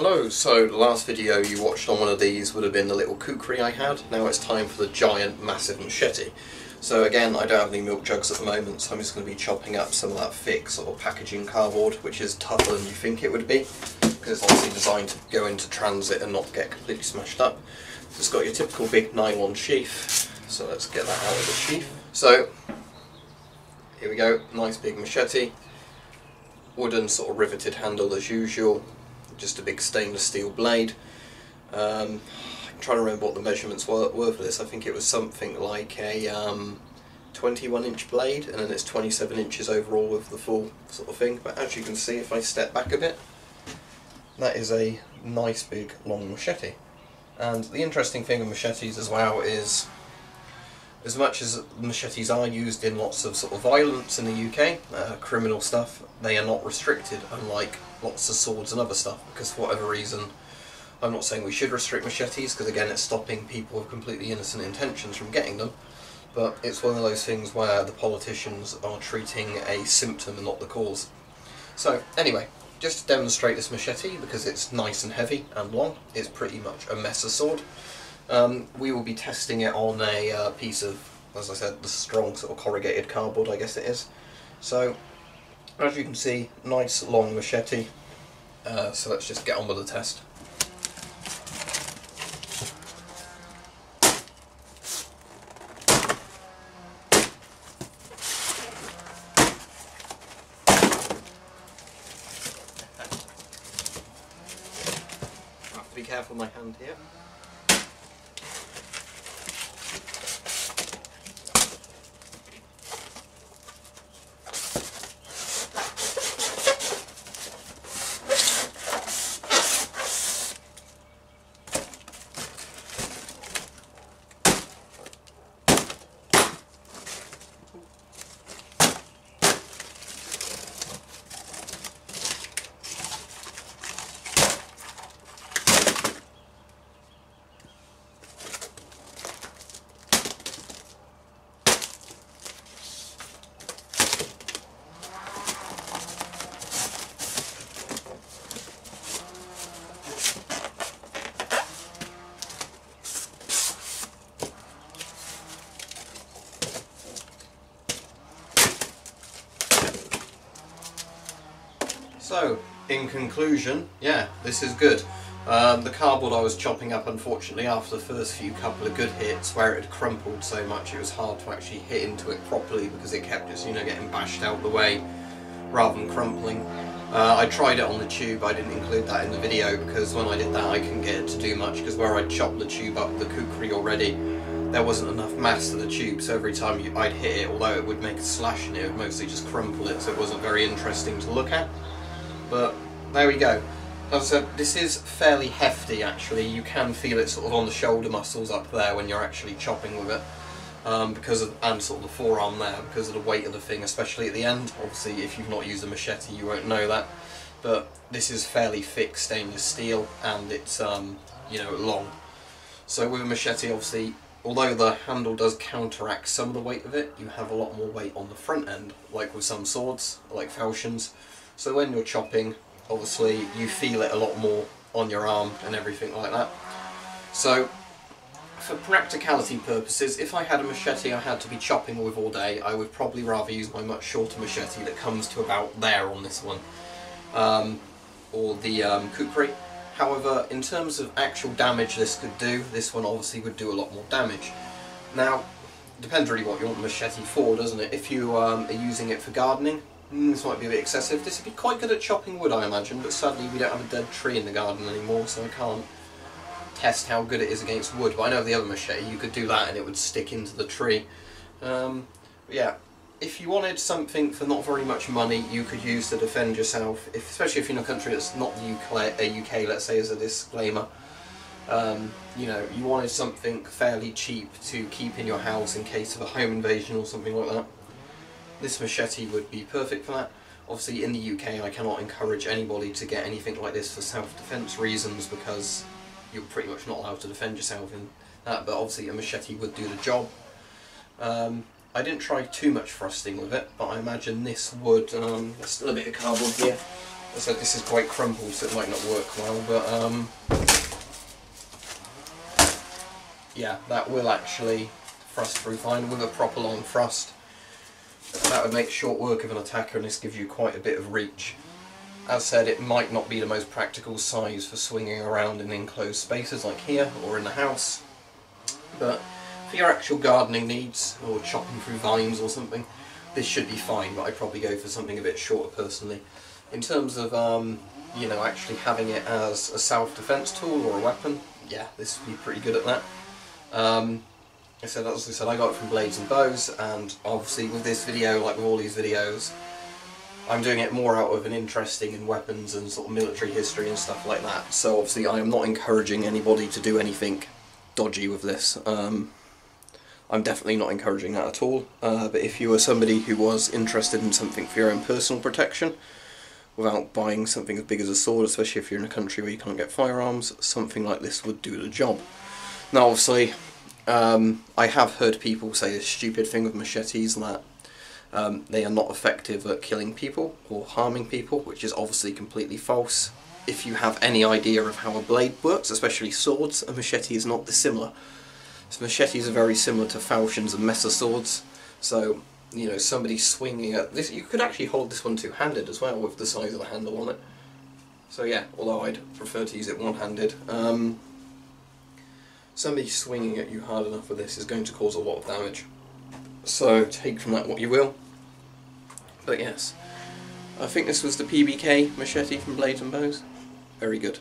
Hello, so the last video you watched on one of these would have been the little kukri I had. Now it's time for the giant, massive machete. So again, I don't have any milk jugs at the moment, so I'm just going to be chopping up some of that thick sort of packaging cardboard, which is tougher than you think it would be, because it's obviously designed to go into transit and not get completely smashed up. So it's got your typical big nylon sheath, so let's get that out of the sheath. So, here we go, nice big machete, wooden sort of riveted handle as usual. Just a big stainless steel blade. I'm trying to remember what the measurements were for this. I think it was something like a 21-inch blade, and then it's 27 inches overall with the full sort of thing. But as you can see, if I step back a bit, that is a nice big long machete. And the interesting thing with machetes as well is, as much as machetes are used in lots of sort of violence in the UK, criminal stuff, they are not restricted, unlike lots of swords and other stuff, because for whatever reason, I'm not saying we should restrict machetes, because again it's stopping people with completely innocent intentions from getting them, but it's one of those things where the politicians are treating a symptom and not the cause. So anyway, just to demonstrate this machete, because it's nice and heavy and long, it's pretty much a messer sword. We will be testing it on a piece of, as I said, the strong sort of corrugated cardboard, I guess it is. So, as you can see, nice long machete. So let's just get on with the test. I have to be careful with my hand here. So, in conclusion, yeah, this is good. The cardboard I was chopping up, unfortunately, after the first couple of good hits, where it had crumpled so much, it was hard to actually hit into it properly because it kept just, getting bashed out the way rather than crumpling. I tried it on the tube. I didn't include that in the video because when I did that I couldn't get it to do much, because where I'd chopped the tube up, the kukri already, there wasn't enough mass to the tube, so every time I'd hit it, although it would make a slash in it, it would mostly just crumple it, so it wasn't very interesting to look at. But there we go. As I said, this is fairly hefty actually. You can feel it sort of on the shoulder muscles up there when you're actually chopping with it, and sort of the forearm there, because of the weight of the thing, especially at the end. Obviously, if you've not used a machete, you won't know that. But this is fairly thick stainless steel, and it's long. So with a machete, obviously, although the handle does counteract some of the weight of it, you have a lot more weight on the front end, like with some swords, like falchions. So when you're chopping, obviously you feel it a lot more on your arm and everything like that. So for practicality purposes, if I had a machete I had to be chopping with all day, I would probably rather use my much shorter machete that comes to about there on this one, or the kukri. However, in terms of actual damage this could do, this one obviously would do a lot more damage. Now, it depends really what you want the machete for, doesn't it? If you are using it for gardening, this might be a bit excessive. This would be quite good at chopping wood, I imagine, but sadly we don't have a dead tree in the garden anymore, so I can't test how good it is against wood. But I know the other machete, you could do that and it would stick into the tree. Yeah, if you wanted something for not very much money, you could use to defend yourself, especially if you're in a country that's not the UK, let's say, as a disclaimer. You wanted something fairly cheap to keep in your house in case of a home invasion or something like that. This machete would be perfect for that. Obviously in the UK I cannot encourage anybody to get anything like this for self-defense reasons, because you're pretty much not allowed to defend yourself in that, but obviously a machete would do the job. I didn't try too much thrusting with it, but I imagine this would, there's still a bit of cardboard here, I said this is quite crumpled, so it might not work well, but yeah, that will actually thrust through fine with a proper long thrust. That would make short work of an attacker, and this gives you quite a bit of reach. As said, it might not be the most practical size for swinging around in enclosed spaces like here or in the house, but for your actual gardening needs or chopping through vines or something, this should be fine. But I'd probably go for something a bit shorter personally. In terms of you know, actually having it as a self-defense tool or a weapon, yeah, this would be pretty good at that. As I said, I got it from Blades and Bows, and obviously with this video, like with all these videos, I'm doing it more out of an interest in weapons and sort of military history and stuff like that. So obviously I am not encouraging anybody to do anything dodgy with this. I'm definitely not encouraging that at all. But if you were somebody who was interested in something for your own personal protection, without buying something as big as a sword, especially if you're in a country where you can't get firearms, something like this would do the job. Now obviously, I have heard people say this stupid thing with machetes, that they are not effective at killing people or harming people, which is obviously completely false. If you have any idea of how a blade works, especially swords, a machete is not dissimilar. So machetes are very similar to falchions and messer swords, so you know, somebody swinging at this, you could actually hold this one two-handed as well with the size of the handle on it. So yeah, although I'd prefer to use it one-handed. Somebody swinging at you hard enough with this is going to cause a lot of damage. So take from that what you will. But yes, I think this was the PBK Machete from Blades and Bows. Very good.